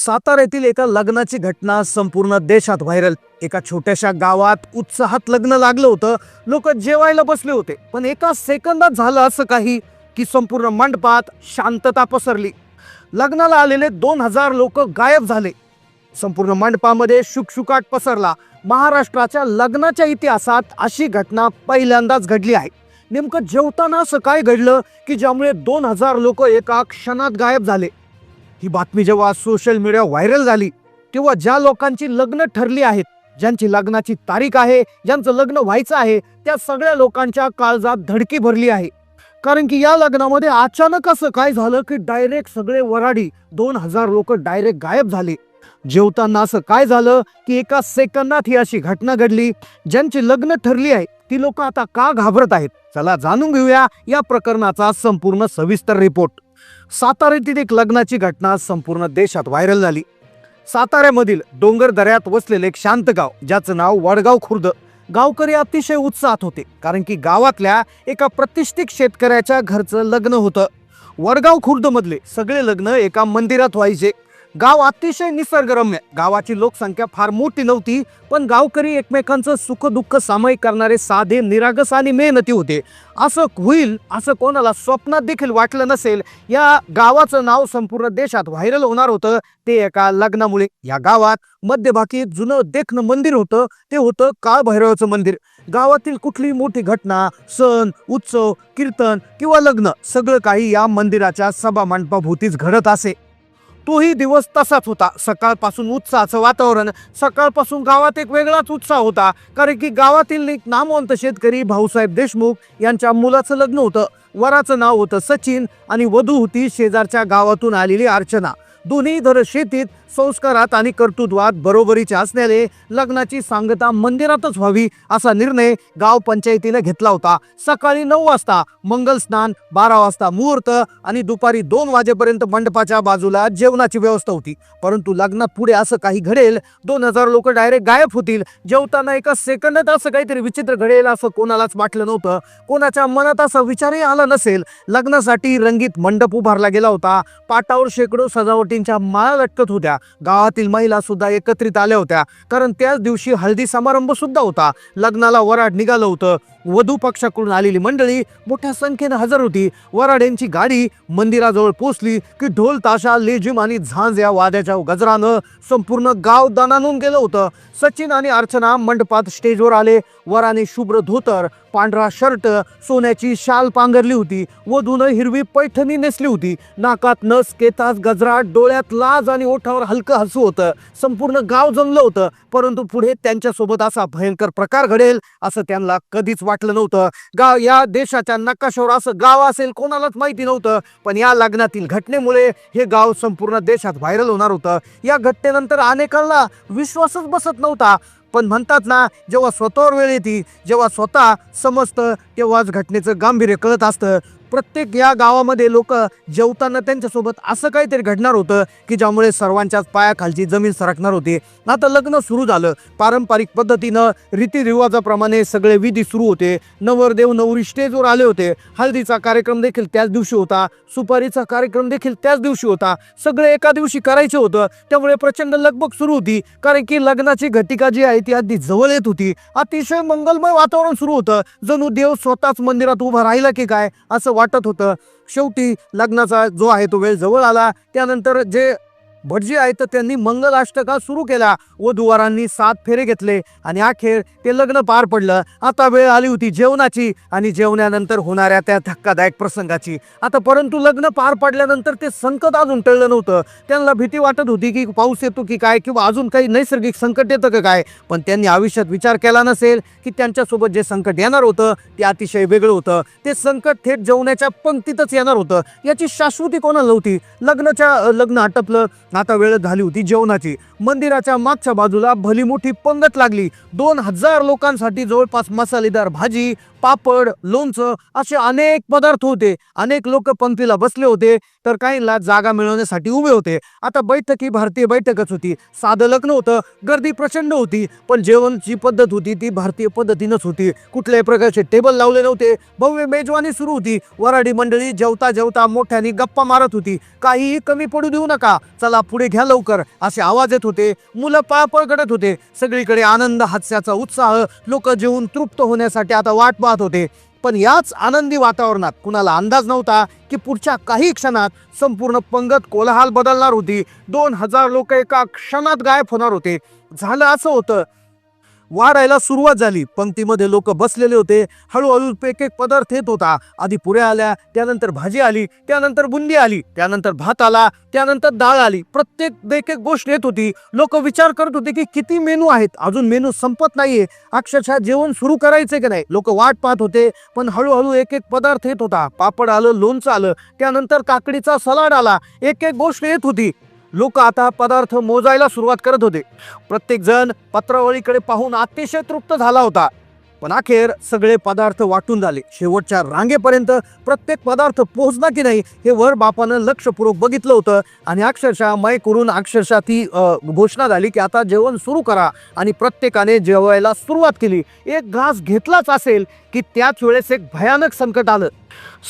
साताऱ्यातील एका लग्नाची घटना संपूर्ण देशात व्हायरल। एका छोट्याशा गावात उत्साहात लग्न लागलं होतं। लोक जेवायला बसले होते, पण एका सेकंदात झालं असं काही की संपूर्ण मंडपात शांतता पसरली। लग्नाला आलेले 2000 लोक गायब झाले। संपूर्ण मंडपामध्ये शुकशुकाट पसरला। महाराष्ट्राच्या लग्नाच्या इतिहासात अशी घटना पहिल्यांदाच घडली आहे। नेमकं जेवताना असं काय घडलं की ज्यामुळे 2000 लोक एका क्षणात गायब झाले। ही बातमी जेव्हा सोशल मीडिया व्हायरल झाली, तेव्हा ज्या लोकांची लग्न ठरली आहेत, ज्यांची लग्नाची तारीख आहे, ज्यांचं लग्न व्हायचं आहे, त्या सगळ्या लोकांच्या काळजात धडकी भरली आहे। कारण की या लग्नामध्ये अचानक असं काय झालं की डायरेक्ट सगळे वराडी 2000 लोक डायरेक्ट गायब झाले। जेवताना असं काय झालं की एका सेकंदात ही अशी घटना घडली। ज्यांची लग्न ठरली आहे ती लोक आता का घाबरत आहेत, चला जाणून घेऊया या प्रकरणाचा संपूर्ण सविस्तर रिपोर्ट। साताऱ्यातील एक लग्नाची घटना संपूर्ण देशात व्हायरल झाली। साताऱ्यामधील डोंगर दऱ्यात वसलेले एक शांत गाव, ज्याचं नाव वडगाव खुर्द। गावकरी अतिशय उत्साहात होते, कारण की गावातल्या एका प्रतिष्ठित शेतकऱ्याच्या घरचं लग्न होतं। वडगाव खुर्द मधले सगळे लग्न एका मंदिरात व्हायचे। गाव अतिशय निसर्गरम्य, गावाची लोकसंख्या फार मोठी नव्हती, पण गावकरी एकमेकांचं सुख दुःख सामायिक करणारे साधे, निरागस आणि मेहनती होते। असं होईल असं कोणाला स्वप्नात देखील वाटलं नसेल। या गावाचं नाव संपूर्ण देशात व्हायरल होणार होतं ते एका लग्नामुळे। या गावात मध्यभागी जुनं देखणं मंदिर होतं, ते होतं काळभैरवाचं मंदिर। गावातील कुठलीही मोठी घटना, सण, उत्सव, कीर्तन किंवा लग्न सगळं काही या मंदिराच्या सभा मंडपाभोवतीच घडत असे। तोही दिवस तसाच होता। सकाळपासून उत्साहाचं वातावरण, सकाळपासून गावात एक वेगळाच उत्साह होता, कारण की गावातील एक नामवंत शेतकरी भाऊसाहेब देशमुख यांच्या मुलाचं लग्न होतं। वराचं नाव होतं सचिन आणि वधू होती शेजारच्या गावातून आलेली अर्चना। दोन्ही धर शेतीत, संस्कारात आणि कर्तृत्वात बरोबरीचे असल्याने लग्नाची सांगता मंदिरातच व्हावी असा निर्णय गाव पंचायतीने घेतला होता। सकाळी 9 वाजता मंगल स्नान, 12 वाजता मुहूर्त आणि दुपारी 2 वाजेपर्यंत मंडपाच्या बाजूला जेवणाची व्यवस्था होती। परंतु लग्नात पुढे असं काही घडेल, 2000 लोक डायरेक्ट गायब होतील, जेवताना एका सेकंदात असं काहीतरी विचित्र घडेल असं कोणालाच वाटलं नव्हतं। कोणाच्या मनात असा विचारही आला नसेल। लग्नासाठी रंगीत मंडप उभारला गेला होता। पाटावर शेकडो सजावटींच्या माळा लटकत होत्या। गावातील महिला सुद्धा एकत्रित आल्या होत्या, कारण त्याच दिवशी हळदी समारंभ सुद्धा होता। लग्नाला वराड निघालं होतं। वधू पक्षाकडून आलेली मंडळी मोठ्या संख्येने हजर होती। वराड्यांची गाडी मंदिराजवळ पोहोचली की ढोल, ताशा, लेझिम आणि झांज या वाद्याच्या गजरानं संपूर्ण गाव दणाणून गेलं होतं। सचिन आणि अर्चना मंडपात स्टेजवर आले। वराने शुभ्र धोतर, पांढरा शर्ट, सोन्याची शाल पांघरली होती। वधूनं हिरवी पैठणी नेसली होती। नाकात नस, केसात गजरा, डोळ्यात लाज आणि ओठावर हलकं हसू होतं। संपूर्ण गाव जमलं होतं, परंतु पुढे त्यांच्यासोबत असा भयंकर प्रकार घडेल असं त्यांना कधीच वाटलं नव्हतं। या देशाच्या नकाशावर असं गाव असेल कोणालाच माहिती नव्हतं, पण या लग्नातील घटनेमुळे हे गाव संपूर्ण देशात व्हायरल होणार होतं। या घटनेनंतर अनेकांना विश्वासच बसत नव्हता, पण म्हणतात ना, जेव्हा स्वतःवर वेळ येते, जेव्हा स्वतः समजतं, तेव्हाच घटनेचं गांभीर्य कळत असतं। प्रत्येक या गावामध्ये लोक जेवताना त्यांच्यासोबत असं काहीतरी घडणार होतं की ज्यामुळे सर्वांच्याच पायाखालची जमीन सरकणार होती। आता लग्न सुरू झालं। पारंपरिक पद्धतीनं रीतिरिवाजाप्रमाणे सगळे विधी सुरू होते। नवरदेव नवरी स्टेजवर आले होते। हळदीचा कार्यक्रम देखील त्याच दिवशी होता। सुपारीचा कार्यक्रम देखील त्याच दिवशी होता। सगळे एका दिवशी करायचं होतं, त्यामुळे प्रचंड लगबग सुरू होती, कारण की लग्नाची घटिका जी आहे ती अगदी जवळ येत होती। अतिशय मंगलमय वातावरण सुरू होतं, जणू देव स्वतःच मंदिरात उभा राहिला की काय असं वाटत होतं। शेवटी लग्नाचा जो आहे तो वेळ जवळ आला। त्यानंतर जे भटजी आहेत तर त्यांनी मंगलाष्टका सुरू केला। वधूवरांनी 7 फेरे घेतले आणि अखेर ते लग्न पार पडलं। आता वेळ आली होती जेवणाची आणि जेवणानंतर होणाऱ्या त्या धक्कादायक प्रसंगाची। आता परंतु लग्न पार पडल्यानंतर ते संकट अजून टळलं नव्हतं। त्यांना भीती वाटत होती की पाऊस येतो की काय, किंवा अजून काही नैसर्गिक संकट येतं का काय, पण त्यांनी आयुष्यात विचार केला नसेल की त्यांच्यासोबत जे संकट येणार होतं ते अतिशय वेगळं होतं। ते संकट थेट जेवणाच्या पंक्तीतच येणार होतं, याची शाश्वती कोणाला नव्हती। लग्न आटपलं, आता वेळ झाली होती जेवणाची। मंदिराच्या मागच्या बाजूला भली मोठी पंगत लागली। 2000 लोकांसाठी जवळपास मसालेदार भाजी, पापड, लोणचं असे अनेक पदार्थ होते। अनेक लोक पंक्तीला बसले होते। तर काहींना जागा मिळवण्यासाठी उभे होते. आता बैठक ही भारतीय बैठकच होती. साधं लग्न होतं, गर्दी प्रचंड होती, पण जेवणची पद्धत होती ती भारतीय पद्धतीनंच होती. कुठल्याही प्रकारचे टेबल लावले नव्हते. भव्य मेजवानी सुरू होती. वराडी मंडळी जेवता जेवता मोठ्याने गप्पा मारत होती. काहीही कमी पडू देऊ नका, चला पुढे घ्या लवकर, असे आवाज येत होते. मुलं पळापळ करत होते. सगळीकडे आनंद, हास्याचा उत्साह. लोक जेवून तृप्त होण्यासाठी आता वाट पाहत होते. पण याच आनंदी वातावरणात कुणाला अंदाज नव्हता की पुढच्या काही क्षणात संपूर्ण पंगत कोलाहल बदलणार होती. 2000 लोक एका क्षणात गायब होणार होते. झालं असं होतं, वाढायला सुरुवात झाली. पंक्तीमध्ये लोक बसलेले होते. हळूहळू एक एक पदार्थ येत होता. आधी पुऱ्या आल्या, त्यानंतर भाजी आली, त्यानंतर बुंदी आली, त्यानंतर भात आला, त्यानंतर डाळ आली. प्रत्येक एक एक गोष्ट येत होती. लोक विचार करत होते की किती मेनू आहेत, अजून मेनू संपत नाहीये, अक्षरशः जेवण सुरू करायचे की नाही. लोक वाट पाहत होते. पण हळूहळू एक एक पदार्थ येत होता. पापड आलं, लोणचं आलं, त्यानंतर काकडीचा सलाड आला. एक एक गोष्ट येत होती. लोक आता पदार्थ मोजायला सुरुवात करत होते. प्रत्येक जण पत्रावळीकडे पाहून अतिशय तृप्त झाला होता. पण अखेर सगळे पदार्थ वाटून झाले. शेवटच्या रांगेपर्यंत प्रत्येक पदार्थ पोहोचला की नाही हे वर बापानं लक्षपूर्वक बघितलं होतं. आणि अक्षरशः माईक करून अक्षरशः ती घोषणा झाली की आता जेवण सुरू करा. आणि प्रत्येकाने जेवायला सुरुवात केली. एक घास घेतलाच असेल की त्याच वेळेस एक भयानक संकट आलं.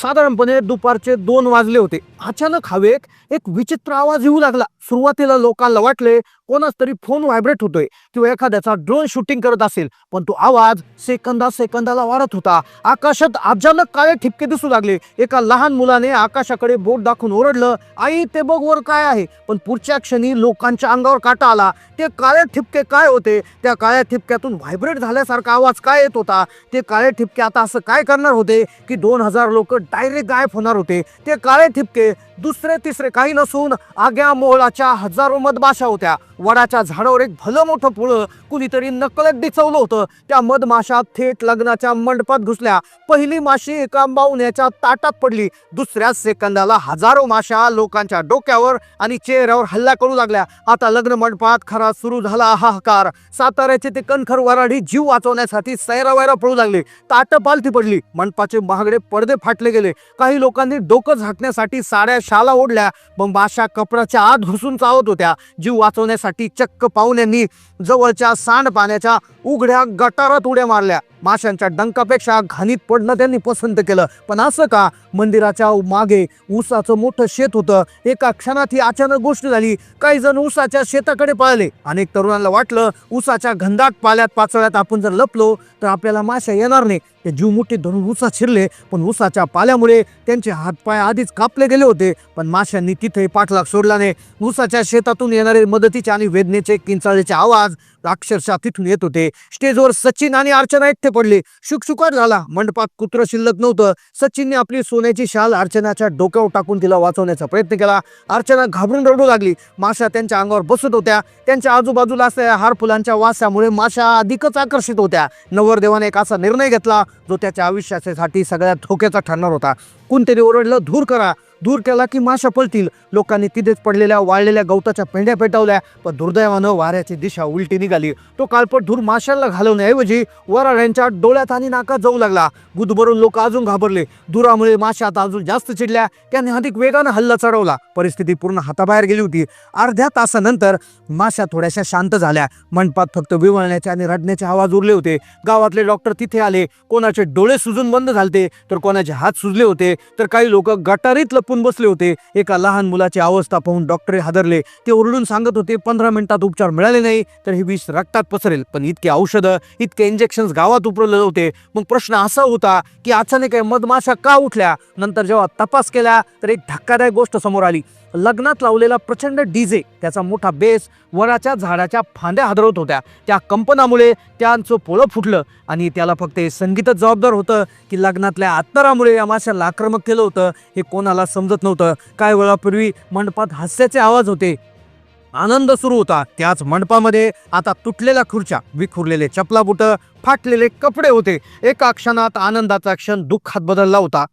साधारणपणे दुपारचे 2 वाजले होते. अचानक हवेत एक विचित्र आवाज येऊ लागला. सुरुवातीला लोकांना वाटले कोणाच तरी फोन व्हायब्रेट होतोय किंवा एखाद्याचा ड्रोन शूटिंग करत असेल. पण तो आवाज सेकंदाला वाढत होता. आकाशात अचानक काळे ठिपके दिसू लागले. एका लहान मुलाने आकाशाकडे बोट दाखवून ओरडलं, आई ते बघ वर काय आहे. पण पुढच्या क्षणी लोकांच्या अंगावर काटा आला. ते काळे ठिपके काय होते? त्या काळ्या ठिपक्यातून व्हायब्रेट झाल्यासारखा आवाज काय येत होता? ते काळे ठिपके आता असं काय करणार होते की 2000 लोक डायरेक्ट गायब होणार होते? ते काळे ठिपके दुसरे तिसरे काही नसून आग्या मोहळाच्या हजारो मधमाशा होत्या. वडाच्या झाडावर एक भलं मोठं पुळं कुणीतरी नकळत डिचवलं होतं. त्या मधमाशा थेट लग्नाच्या मंडपात घुसल्या. पहिली माशी एका पाहुण्याच्या ताटात पडली. दुसऱ्या सेकंदाला हजारो माशा लोकांच्या डोक्यावर आणि चेहऱ्यावर हल्ला करू लागल्या. आता लग्न मंडपात खरा सुरू झाला हाहाकार. साताऱ्याचे ते कणखर वराडी जीव वाचवण्यासाठी सैरावैरा पळू लागले. ताटं पालथी पडली. मंडपाचे महागडे पडदे फाटले गेले. काही लोकांनी डोकं झाकण्यासाठी साड्या शाला ओढल्या. मग माशा कपड्याच्या आत घुसून चावत होत्या. जीव वाचवण्यासाठी चक्क पाहुण्यांनी जवळच्या सांडपाण्याच्या उघड्या गटारात उड्या मारल्या. माशांच्या डंकापेक्षा घाणीत पडणं त्यांनी पसंत केलं. पण असं का? मंदिराच्या मागे ऊसाचं मोठं शेत होतं. एका क्षणात ही अचानक गोष्ट झाली. काही जण ऊसाच्या शेताकडे पळाले. अनेक तरुणांना वाटलं ऊसाच्या घनदाट पाल्यात पाचोळ्यात आपण जर लपलो तर आपल्याला माशा येणार नाही. ते जीव मुठीत धरून ऊसात शिरले. पण ऊसाच्या पाल्यामुळे त्यांचे हातपाय आधीच कापले गेले होते. पण माशांनी तिथे पाठलाग सोडला नाही. ऊसाच्या शेतातून येणारे मदतीचे आणि वेदनेचे किंचाळीचे आवाज अक्षरशः तिथून येत होते. स्टेजवर सचिन आणि अर्चना एकटे पडले. शुकशुकाट झाला. मंडपात कुत्र शिल्लक नव्हतं. सचिनने आपली सोन्याची शाल अर्चनाच्या डोक्यावर टाकून तिला वाचवण्याचा प्रयत्न केला. अर्चना घाबरून रडू लागली. माशा त्यांच्या अंगावर बसत होत्या. त्यांच्या आजूबाजूला असलेल्या हार फुलांच्या वासामुळे माशा अधिकच आकर्षित होत्या. नवरदेवाने एक असा निर्णय घेतला जो त्याच्या आयुष्यासाठी सगळ्यात धोक्याचा ठरणार होता. कोणतरी ओरडलं, धूर करा. दूर केला की माशा पळतील. लोकांनी तिथेच पडलेल्या वाळलेल्या गवताच्या पेंड्या पेटवल्या. पण दुर्दैवानं वाऱ्याची दिशा उलटी निघाली. तो काळपट धूर माशांना घालवण्याऐवजी वराड्यांच्या डोळ्यात आणि नाकात जाऊ लागला. गुदभरून लोक अजून घाबरले. धुरामुळे माशा आता अजून जास्त चिडल्या. त्याने अधिक वेगानं हल्ला चढवला. परिस्थिती पूर्ण हाताबाहेर गेली होती. अर्ध्या तासानंतर माशा थोड्याशा शांत झाल्या. मंडपात फक्त विवळण्याचे आणि रडण्याचे आवाज उरले होते. गावातले डॉक्टर तिथे आले. कोणाचे डोळे सुजून बंद झालते तर कोणाचे हात सुजले होते. तर काही लोक गटारीत लपून बसले होते. एका लहान मुलाची अवस्था पाहून डॉक्टर हादरले. ते ओरडून सांगत होते 15 मिनिटात उपचार मिळाले नाही तर हे विष रक्तात पसरेल. पण इतके औषधं, इतके इंजेक्शन्स गावात उपलब्ध होते. मग प्रश्न असा होता की अचानक मधमाशा का उठल्या? नंतर जेव्हा तपास केला तर एक धक्कादायक गोष्ट समोर आली. लग्नात लावलेला प्रचंड डीजे, त्याचा मोठा बेस वडाच्या झाडाच्या फांद्या हादरवत होत्या. त्या कंपनामुळे त्यांचं पोळं फुटलं. आणि त्याला फक्त हे संगीतच जबाबदार होतं की लग्नातल्या अत्तरामुळे या माशाला आक्रमक केलं होतं हे कोणाला समजत नव्हतं. काही वेळापूर्वी मंडपात हास्याचे आवाज होते. आनंद सुरू होता. त्याच मंडपामध्ये आता तुटलेल्या खुर्च्या, विखुरलेले चपलाबुटं, फाटलेले कपडे होते. एका क्षणात आनंदाचा क्षण दुःखात बदलला होता.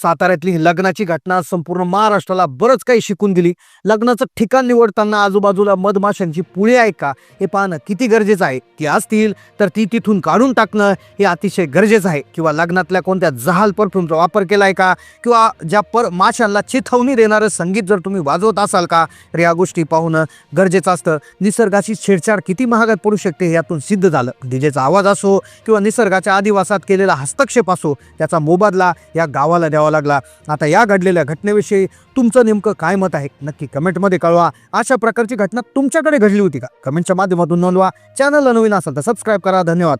साताऱ्यातली ही लग्नाची घटना संपूर्ण महाराष्ट्राला बरंच काही शिकून दिली. लग्नाचं ठिकाण निवडताना आजूबाजूला मधमाशांची पुळे आहे का हे पाहणं किती गरजेचं आहे. ती असतील तर ती तिथून काढून टाकणं हे अतिशय गरजेचं आहे. किंवा लग्नातल्या कोणत्या जहाल परफ्यूमचा वापर केलाय का, किंवा ज्या माशांना चिथवणी देणारं संगीत जर तुम्ही वाजवत असाल का, तर या गोष्टी पाहणं गरजेचं असतं. निसर्गाची छेडछाड किती महागात पडू शकते यातून सिद्ध झालं. डीजेचा आवाज असो किंवा निसर्गाच्या आदिवासात केलेला हस्तक्षेप असो, त्याचा मोबदला या गावाला द्यावा लागला. आता या घडलेल्या घटनेविषयी तुमचं नेमकं काय मत आहे नक्की कमेंटमध्ये कळवा. अशा प्रकारची घटना तुमच्याकडे घडली होती का? कमेंटच्या माध्यमातून नोंदवा. चॅनलला नवीन असाल तर सबस्क्राईब करा. धन्यवाद.